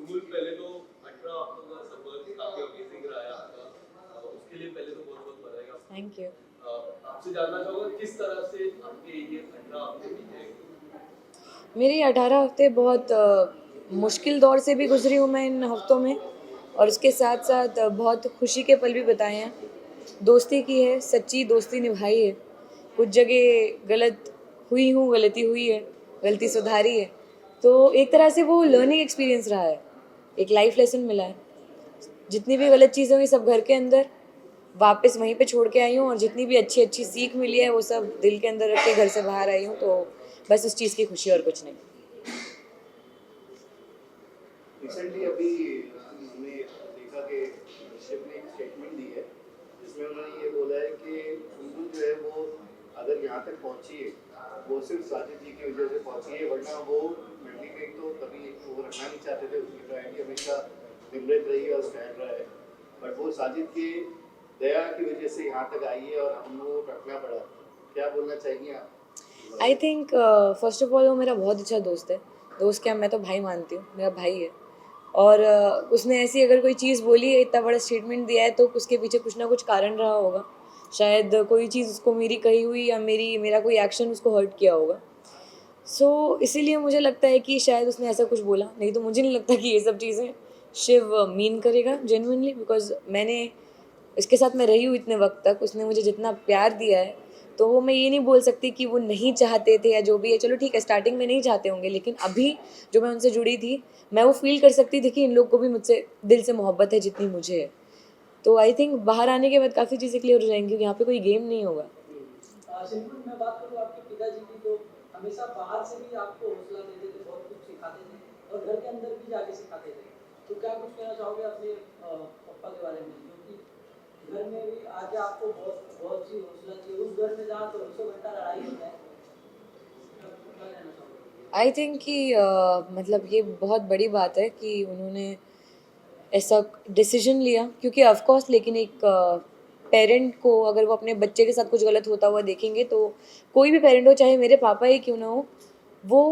सुमुल पहले तो 18 हफ्तों का सफर काफी अमेजिंग रहा है आपका, उसके लिए पहले तो बहुत बहुत बधाई आपको। Thank you. आपसे जानना चाहूँगा किस तरह से आपके ये 18 हफ्ते बीते। मेरी 18 हफ्ते बहुत मुश्किल दौर से भी गुजरी हूँ मैं इन हफ्तों में, और उसके साथ साथ बहुत खुशी के पल भी बिताए हैं। दोस्ती की है, सच्ची दोस्ती निभाई है। कुछ जगह गलत हुई हूँ, गलती हुई है, गलती सुधारी है। तो एक तरह से वो लर्निंग एक्सपीरियंस रहा है, एक लाइफ लेसन मिला है। जितनी भी गलत चीज़ें हुई सब घर के अंदर वापस वहीं पे छोड़ के आई हूँ, और जितनी भी अच्छी अच्छी सीख मिली है वो सब दिल के अंदर रख के घर से बाहर आई हूँ। तो बस उस चीज़ की खुशी और कुछ नहीं। रिसेंटली अभी हमने देखा कि ऋषभ ने एक स्टेटमेंट दी है जिसमें उन्होंने ये बोला है कि सुंदर जो है वो अगर यहाँ तक पहुँची है वो सिर्फ साजिद जी की वजह से पहुँची है, वरना वो मंडली में तो कभी वो रखना नहीं चाहते थे। उसकी प्रायोरिटी हमेशा निमृत रही है और स्टैंड रहा है, बट वो साजिद की दया की वजह से यहाँ तक आई है और हमको रखना पड़ा। क्या बोलना चाहेंगे आप? I think first of all वो मेरा बहुत अच्छा दोस्त है। दोस्त क्या, मैं तो भाई मानती हूँ, मेरा भाई है। और उसने ऐसी अगर कोई चीज़ बोली है, इतना बड़ा स्टेटमेंट दिया है, तो उसके पीछे कुछ ना कुछ कारण रहा होगा। शायद कोई चीज़ उसको मेरी कही हुई या मेरा कोई एक्शन उसको हर्ट किया होगा। इसीलिए मुझे लगता है कि शायद उसने ऐसा कुछ बोला, नहीं तो मुझे नहीं लगता कि ये सब चीज़ें शिव मीन करेगा जेन्युइनली। बिकॉज इसके साथ मैं रही हूँ इतने वक्त तक, उसने मुझे जितना प्यार दिया है, तो वो मैं ये नहीं बोल सकती कि वो नहीं चाहते थे या जो भी है। चलो ठीक है, स्टार्टिंग में नहीं चाहते होंगे, लेकिन अभी जो मैं उनसे जुड़ी थी, मैं वो फील कर सकती थी कि इन लोग को भी मुझसे दिल से मोहब्बत है जितनी मुझे है। तो आई थिंक बाहर आने के बाद काफ़ी चीज़ें क्लियर हो जाएंगी, क्योंकि यहाँ पे कोई गेम नहीं होगा। सिंपल मैं बात करूँ आपके पिताजी की, तो हमेशा बाहर से भी आपको हौसला देते थे, बहुत कुछ सिखाते थे और घर के अंदर भी जाके सिखाते थे। तो क्या कुछ कहना चाहोगे अपने पापा के बारे में, क्योंकि घर में भी आके आपको बहुत बहुत सी हौसला चाहिए, उस घर में जहाँ 24 घंटा लड़ाई होता है। क्या कहना चाहोगे? आई थिंक कि मतलब ये बहुत बड़ी बात है कि उन्होंने ऐसा डिसीजन लिया, क्योंकि ऑफ कोर्स, लेकिन एक पेरेंट को अगर वो अपने बच्चे के साथ कुछ गलत होता हुआ देखेंगे, तो कोई भी पेरेंट हो, चाहे मेरे पापा ही क्यों ना हो, वो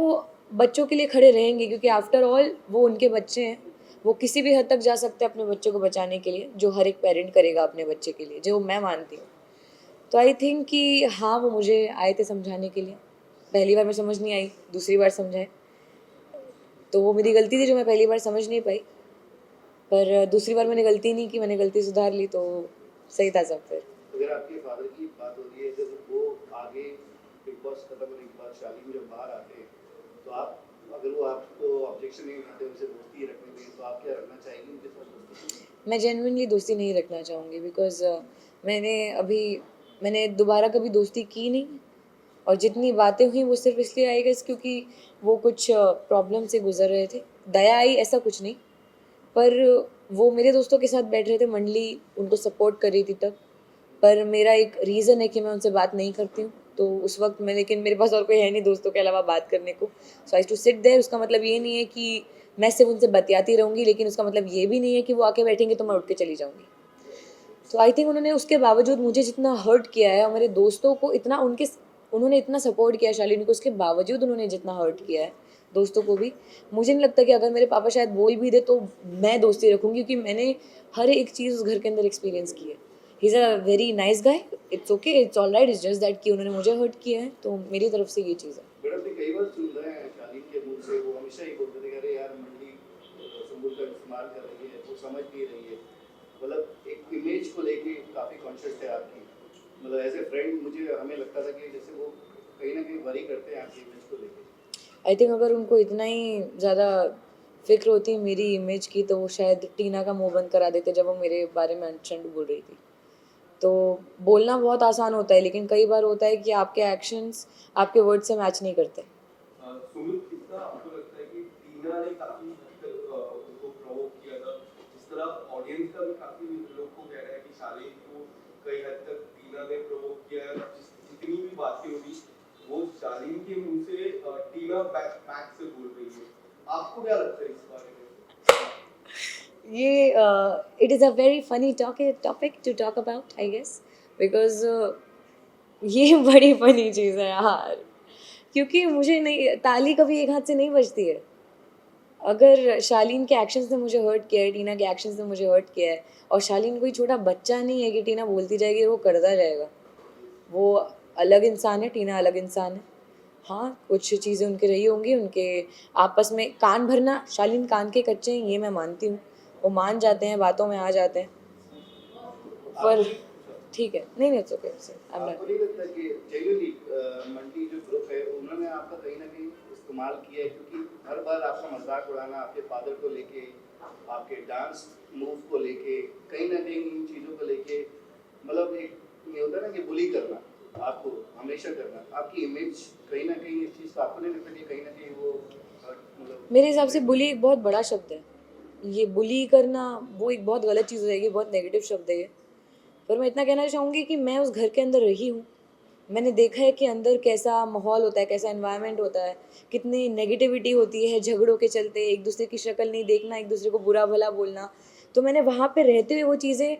बच्चों के लिए खड़े रहेंगे, क्योंकि आफ्टर ऑल वो उनके बच्चे हैं। वो किसी भी हद तक जा सकते हैं अपने बच्चों को बचाने के लिए, जो हर एक पेरेंट करेगा अपने बच्चे के लिए, जो मैं मानती हूँ। तो आई थिंक कि हाँ, वो मुझे आए थे समझाने के लिए। पहली बार मैं समझ नहीं आई, दूसरी बार समझाए, तो वो मेरी गलती थी जो मैं पहली बार समझ नहीं पाई। पर दूसरी बार मैंने गलती नहीं की, मैंने गलती सुधार ली, तो सही था सब फिर। अगर आपके फादर की बात हो रही है, जब वो आगे बिग बॉस खत्म होने के बाद शादी में जब बाहर आते हैं, तो आप अगर वो आपको ऑब्जेक्शन नहीं उठाते उनसे दोस्ती रखने में, तो आप क्या रखना चाहेंगे उनके साथ दोस्ती? मैं जेन्युइनली दोस्ती नहीं रखना चाहूँगी, बिकॉज मैंने अभी मैंने दोबारा कभी दोस्ती की नहीं। और जितनी बातें हुई वो सिर्फ इसलिए आई गेस क्योंकि वो कुछ प्रॉब्लम से गुजर रहे थे। दया आई ऐसा कुछ नहीं, पर वो मेरे दोस्तों के साथ बैठ रहे थे, मंडली उनको सपोर्ट कर रही थी तब। पर मेरा एक रीज़न है कि मैं उनसे बात नहीं करती हूँ, तो उस वक्त मैं, लेकिन मेरे पास और कोई है नहीं दोस्तों के अलावा बात करने को। सो आई टू सिट देयर। उसका मतलब ये नहीं है कि मैं सिर्फ उनसे बतियाती रहूँगी, लेकिन उसका मतलब ये भी नहीं है कि वो आके बैठेंगे तो मैं उठ के चली जाऊँगी। तो आई थिंक उन्होंने उसके बावजूद मुझे जितना हर्ट किया है, और मेरे दोस्तों को इतना उन्होंने इतना सपोर्ट किया शालिनी को, उसके बावजूद उन्होंने जितना हर्ट किया है दोस्तों को भी, मुझे नहीं लगता कि अगर मेरे पापा शायद बोल भी दे तो मैं दोस्ती रखूँगी, क्योंकि मैंने हर एक चीज़ उस घर के अंदर एक्सपीरियंस की है। He is a very nice guy, it's okay, it's all right, it's just that कि उन्होंने मुझे हर्ट किया है, तो मेरी तरफ से ये चीज़ है। बट हमने कई बार सुन रहे हैं शालीन के मुंह से, वो हमेशा ही बोलते थे कि अरे यार मंडली सुंबुल का इस्तेमाल कर रही है, वो समझ नहीं रही है। मतलब एक इमेज को लेके काफ़ी कॉन्शियस है आपकी, मतलब एज ए फ्रेंड मुझे हमें लगता था कि जैसे वो कहीं ना कहीं वरी करते हैं आपकी इमेज को लेके। आई थिंक अगर उनको इतना ही ज़्यादा फिक्र होती मेरी इमेज की, तो वो शायद टीना का मुंह बंद करा देते जब वो मेरे बारे में अनचंड बोल रही थी। तो बोलना बहुत आसान होता है, लेकिन कई बार होता है कि आपके एक्शंस आपके वर्ड से मैच नहीं करते। सुमित, कितना आपको लगता है कि टीना ने काफी हद तक उनको प्रोवोक किया था, जिस तरह ऑडियंस का भी काफी लोग को कह रहा है कि शालीन को कई हद तक टीना ने प्रोवोक किया है, जितनी भी बातें हुई वो शालीन के मुंह से टीना बैक से बोल रही है। आपको क्या लगता है इस बारे में? ये it is a very funny topic to talk about, I guess, because ये बड़ी फनी चीज़ है यार, क्योंकि मुझे नहीं, ताली कभी एक हाथ से नहीं बजती है। अगर शालीन के एक्शंस ने मुझे हर्ट किया है, टीना के एक्शंस ने मुझे हर्ट किया है, और शालीन कोई छोटा बच्चा नहीं है कि टीना बोलती जाएगी वो करता जाएगा। वो अलग इंसान है, टीना अलग इंसान है। हाँ, कुछ चीज़ें उनके रही होंगी, उनके आपस में कान भरना, शालीन कान के कच्चे हैं ये मैं मानती हूँ, वो मान जाते हैं, बातों में आ जाते हैं, पर ठीक है, नहीं नहीं, ओके, आपको नहीं लगता कि जेन्युइनली मंडी जो ग्रुप है उन्होंने आपका कहीं ना कहीं इस्तेमाल किया है, क्योंकि हर बार आपका मजाक उड़ाना आपके फादर को लेके, आपके डांस मूव को लेके, कहीं ना कहीं इन चीज़ों को लेके, मतलब एक ये होता है ना कि बुली करना आपको हमेशा करना, आपकी इमेज कहीं ना कहीं इस चीज़ का आपको नहीं लगता कि कहीं ना कहीं वो मतलब मेरे हिसाब से बुली एक बहुत बड़ा शब्द है। ये बुली करना वो एक बहुत गलत चीज़ हो जाएगी, बहुत नेगेटिव शब्द है ये। पर मैं इतना कहना चाहूँगी कि मैं उस घर के अंदर रही हूँ, मैंने देखा है कि अंदर कैसा माहौल होता है, कैसा एनवायरनमेंट होता है, कितनी नेगेटिविटी होती है झगड़ों के चलते, एक दूसरे की शक्ल नहीं देखना, एक दूसरे को बुरा भला बोलना। तो मैंने वहाँ पे रहते हुए वो चीज़ें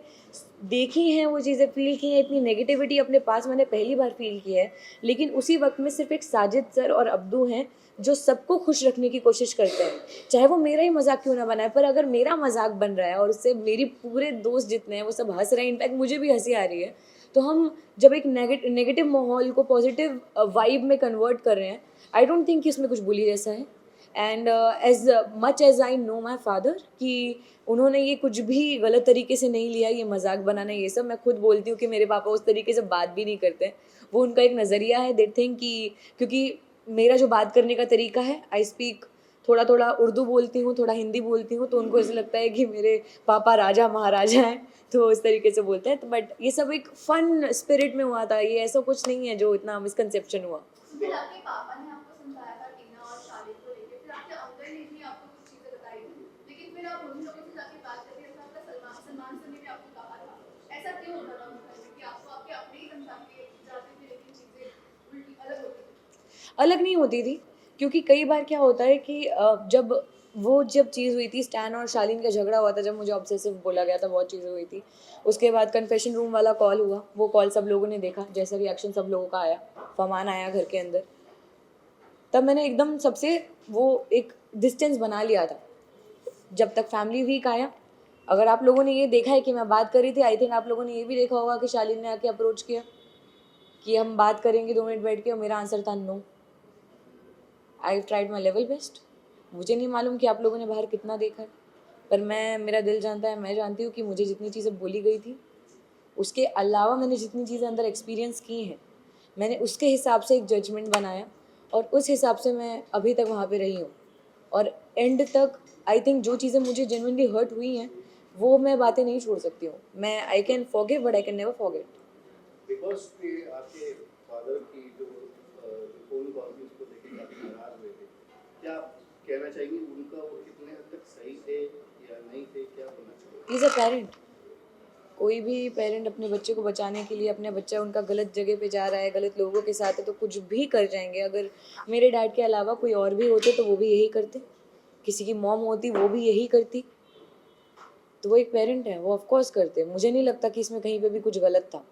देखी हैं, वो चीज़ें फ़ील की हैं, इतनी नेगेटिविटी अपने पास मैंने पहली बार फ़ील की है। लेकिन उसी वक्त में सिर्फ एक साजिद सर और अब्दू हैं जो सबको खुश रखने की कोशिश करते हैं, चाहे वो मेरा ही मजाक क्यों ना बनाए, पर अगर मेरा मजाक बन रहा है और उससे मेरी पूरे दोस्त जितने हैं वो सब हंस रहे हैं, इनफैक्ट मुझे भी हंसी आ रही है, तो हम जब एक नेगेटिव माहौल को पॉजिटिव वाइब में कन्वर्ट कर रहे हैं, आई डोंट थिंक कि इसमें कुछ बुली जैसा है। And as much as I know my father कि उन्होंने ये कुछ भी गलत तरीके से नहीं लिया, ये मजाक बनाना ये सब, मैं खुद बोलती हूँ कि मेरे पापा उस तरीके से बात भी नहीं करते, वो उनका एक नज़रिया है, दे थिंक कि क्योंकि मेरा जो बात करने का तरीका है, आई स्पीक थोड़ा थोड़ा उर्दू बोलती हूँ, थोड़ा हिंदी बोलती हूँ, तो उनको ऐसा लगता है कि मेरे पापा राजा महाराजा हैं, तो इस तरीके से बोलते हैं। तो बट ये सब एक फन स्पिरिट में हुआ था, ये ऐसा कुछ नहीं है जो इतना मिसकंसेप्शन हुआ। फिर आपके पापा ने आपको समझाया था टीना और शादी को लेके, फिर आपके अंकल ने भी आपको कुछ चीजें बताई थी, लेकिन फिर आप उन लोगों से जाके बात करते हैं, ऐसा सलमान सर ने भी आपको कहा था, ऐसा क्यों होता था उनका कि आपको आपके अपने ही समझा के जाते थे लेकिन चीजें उल्टी अलग होती थी? अलग नहीं होती थी, क्योंकि कई बार क्या होता है कि जब चीज़ हुई थी, स्टैन और शालीन का झगड़ा हुआ था, जब मुझे ऑब्सेसिव बोला गया था, बहुत चीज़ें हुई थी, उसके बाद कन्फेशन रूम वाला कॉल हुआ, वो कॉल सब लोगों ने देखा, जैसा रिएक्शन सब लोगों का आया, फरमान आया घर के अंदर, तब मैंने एकदम सबसे वो एक डिस्टेंस बना लिया था, जब तक फैमिली वीक आया। अगर आप लोगों ने ये देखा है कि मैं बात कर रही थी, आई थिंक आप लोगों ने ये भी देखा होगा कि शालीन ने आके अप्रोच किया कि हम बात करेंगे 2 मिनट बैठ के, और मेरा आंसर था no. I tried my level best. मुझे नहीं मालूम कि आप लोगों ने बाहर कितना देखा है, पर मेरा दिल जानता है, मैं जानती हूँ कि मुझे जितनी चीज़ें बोली गई थी, उसके अलावा मैंने जितनी चीज़ें अंदर एक्सपीरियंस की हैं, मैंने उसके हिसाब से एक जजमेंट बनाया, और उस हिसाब से मैं अभी तक वहाँ पे रही हूँ, और एंड तक आई थिंक जो चीज़ें मुझे जेन्युइनली हर्ट हुई हैं, वो मैं बातें नहीं छोड़ सकती हूँ। मैं I can forgive but I can never forget. Because आपके फादर की जो फोन कॉल थी उसको लेके काफी नाराज हुए थे, क्या आप कहना चाहेंगे उनका वो कितने हद तक सही थे या नहीं थे, क्या बोलना चाहिए? इज़ अ पेरेंट, कोई भी पेरेंट अपने बच्चे को बचाने के लिए, अपने बच्चा उनका गलत जगह पे जा रहा है, गलत लोगों के साथ है, तो कुछ भी कर जाएंगे। अगर मेरे डैड के अलावा कोई और भी होते तो वो भी यही करते, किसी की मॉम होती वो भी यही करती, तो वो एक पेरेंट है, वो ऑफकोर्स करते। मुझे नहीं लगता कि इसमें कहीं पे भी कुछ गलत था,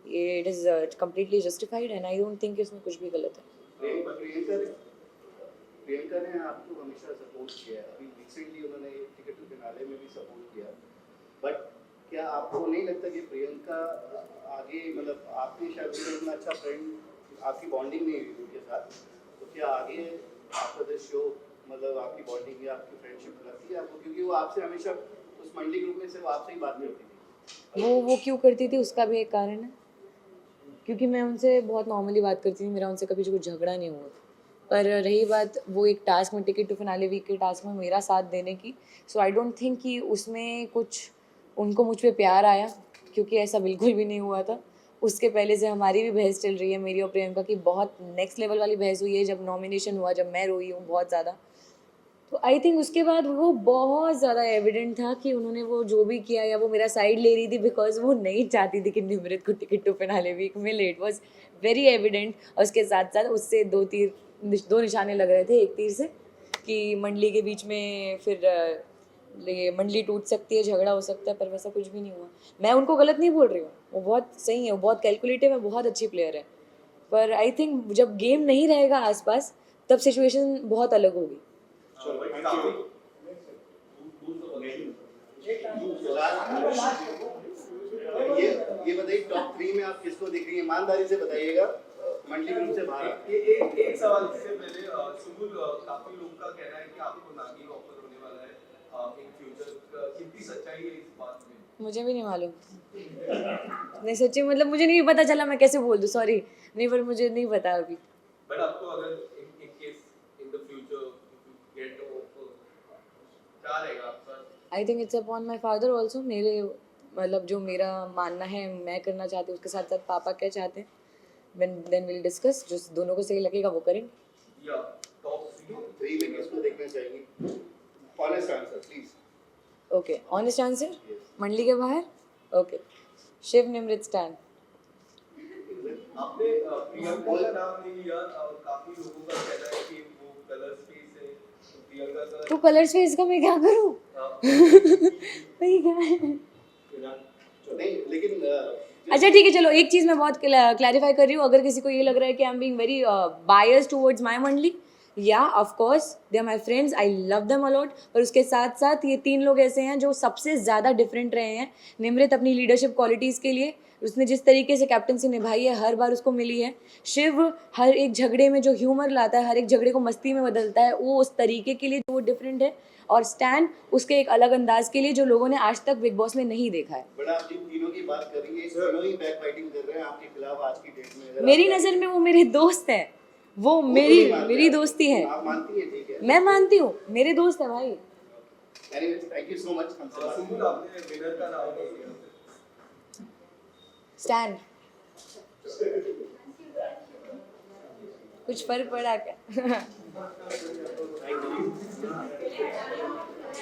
ये it is completely justified and I don't think इसमें कुछ भी गलत है। प्रियंका ने आपको हमेशा सपोर्ट किया है, अभी रिसेंटली उन्होंने टिकट टू फिनाले में भी सपोर्ट किया, बट क्या आपको नहीं लगता कि प्रियंका आगे, मतलब आपने शायद उनका इतना अच्छा फ्रेंड, आपकी बॉन्डिंग नहीं हुई उनके साथ, तो क्या आगे आफ्टर द शो मतलब आपकी बॉन्डिंग या आपकी फ्रेंडशिप लगती है आपको, क्योंकि वो आपसे हमेशा उस मंडी ग्रुप में सिर्फ आपसे ही बात करती थी? वो क्यों करती थी उसका भी एक कारण है, क्योंकि मैं उनसे बहुत नॉर्मली बात करती थी, मेरा उनसे कभी कुछ झगड़ा नहीं हुआ। पर रही बात वो एक टास्क में, टिकट टू फिनाले वीक के टास्क में मेरा साथ देने की, सो आई डोंट थिंक कि उसमें कुछ उनको मुझ पे प्यार आया, क्योंकि ऐसा बिल्कुल भी नहीं हुआ था। उसके पहले से हमारी भी बहस चल रही है, मेरी और प्रियंका की बहुत नेक्स्ट लेवल वाली बहस हुई है, जब नॉमिनेशन हुआ, जब मैं रोई हूँ बहुत ज़्यादा। तो आई थिंक उसके बाद वो बहुत ज़्यादा एविडेंट था कि उन्होंने वो जो भी किया, या वो मेरा साइड ले रही थी बिकॉज वो नहीं चाहती थी कि निमृत को टिकट टू फिनाले वीक मिले, इट वॉज वेरी एविडेंट। और उसके साथ साथ उससे दो निशाने लग रहे थे, एक तीर से कि मंडली के बीच में फिर ये मंडली टूट सकती है, झगड़ा हो सकता है, पर वैसा कुछ भी नहीं हुआ। मैं उनको गलत नहीं बोल रही हूँ, वो बहुत सही है, वो बहुत कैलकुलेटिव है, बहुत अच्छी प्लेयर है, पर आई थिंक जब गेम नहीं रहेगा आसपास तब सिचुएशन बहुत अलग होगी। काफी ये बताइए टॉप 3 में आप किसको देख रही हैं? ईमानदारी से बताइएगा, मंडली ग्रुप से बाहर। एक सवाल इससे पहले सुबुल, काफी लोगों का कहना है कि आपको नागिन ऑफर होने वाला है इन फ्यूचर, कितनी सच्चाई है इस बात में? मुझे भी नहीं मालूम। नहीं सच्ची, मतलब मुझे नहीं पता चला, मैं कैसे बोल दूँ, सॉरी। नहीं, पर मुझे नहीं पता अभी। बट आपको अगर in case in the future get offer, क्या रहेगा आपका? I think it's upon my father also. मेरे मतलब जो मेरा मानना है मैं करना चाहती हूँ, उसके साथ साथ पापा क्या चाहते हैं, देन विल डिस्कस। जो दोनों को सही लगेगा वो करेंगे। या टॉप 3 में किसको देखना चाहेंगी? Honest answer please. Okay, honest answer, मंडली के बाहर। ओके, शिव निमृत स्टैन। आपने प्रियंका का नाम नहीं लिया, काफी लोगों का कहना है कि वो कलर स्पेस है, तो प्रियंका का तो कलर स्पेस का मैं क्या करूँ? वही क्या है? नहीं लेकिन अच्छा ठीक है, चलो एक चीज़ मैं बहुत क्लैरिफाई कर रही हूँ। अगर किसी को ये लग रहा है कि I am being very biased towards my मंडली, या of course they are my friends, I love them a lot. पर उसके साथ साथ ये 3 लोग ऐसे हैं जो सबसे ज़्यादा डिफरेंट रहे हैं। निमृत अपनी लीडरशिप क्वालिटीज़ के लिए, उसने जिस तरीके से कैप्टनसी निभाई है, हर बार उसको मिली है। शिव हर एक झगड़े में जो ह्यूमर लाता है, हर एक झगड़े को मस्ती में बदलता है, वो उस तरीके के लिए वो डिफरेंट है। और स्टैन उसके एक अलग अंदाज के लिए जो लोगों ने आज तक बिग बॉस में नहीं देखा है। बट आप जिन तीनों की बात कर रही हैं, तीनों ही बैक फाइटिंग कर रहे हैं आपके खिलाफ आज की डेट में। अगर मेरी नज़र में वो मेरे दोस्त हैं, वो मेरी दोस्ती है। आप मानती हैं? ठीक है, मैं मानती हूँ, मेरे दोस्त है भाई। Anyways thank you so much. Subul, आपने विनर का नाम नहीं लिया। स्टैन, कुछ फर्क पड़ा क्या? Thank you.